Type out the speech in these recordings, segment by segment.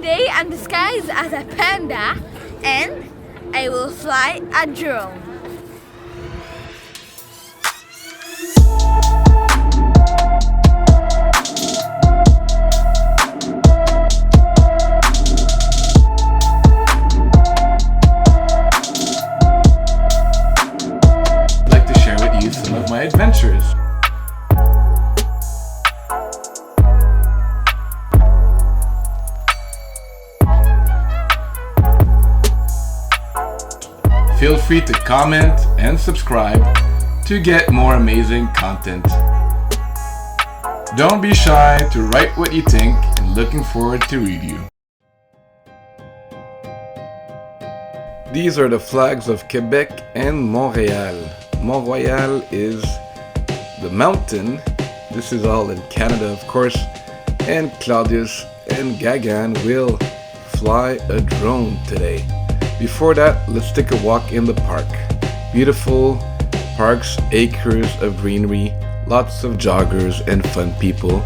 Today I'm disguised as a panda and I will fly a drone. I'd like to share with you some of my adventures. Feel free to comment and subscribe to get more amazing content. Don't be shy to write what you think, and looking forward to read you. These are the flags of Quebec and Montreal. Mont-Royal is the mountain. This is all in Canada, of course. And Claudius and Gagan will fly a drone today. Before that, let's take a walk in the park. Beautiful parks, acres of greenery, lots of joggers and fun people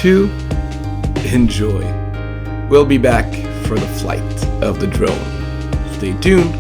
to enjoy. We'll be back for the flight of the drone. Stay tuned.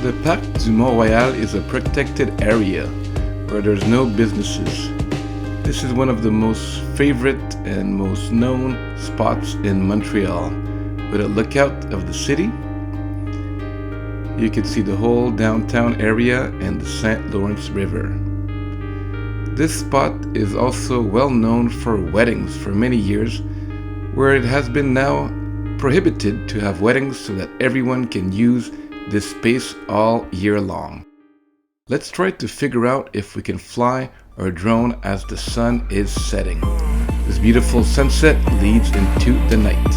The Parc du Mont-Royal is a protected area where there's no businesses. This is one of the most favorite and most known spots in Montreal. With a lookout of the city, you can see the whole downtown area and the St. Lawrence River. This spot is also well known for weddings for many years, where it has been now prohibited to have weddings so that everyone can use this space all year long. Let's try to figure out if we can fly our drone as the sun is setting. This beautiful sunset leads into the night.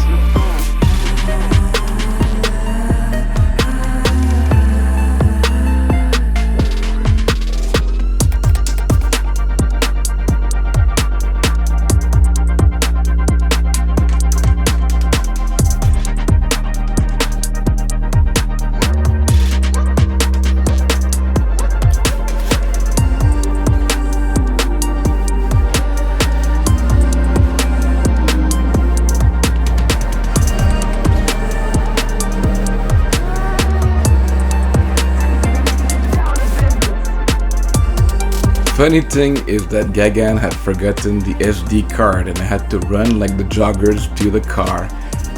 Funny thing is that Gagan had forgotten the SD card and I had to run like the joggers to the car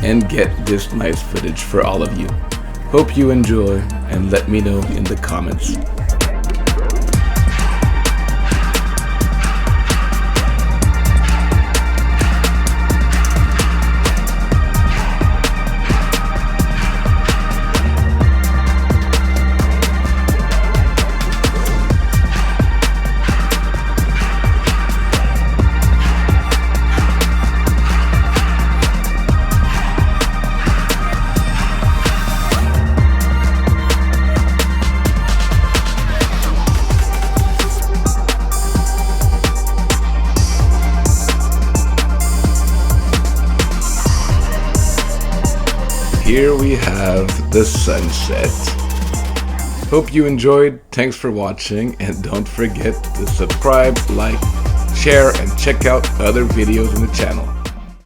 and get this nice footage for all of you. Hope you enjoy and let me know in the comments. here we have the sunset. Hope you enjoyed. Thanks for watching, and don't forget to subscribe, like, share, and check out other videos on the channel.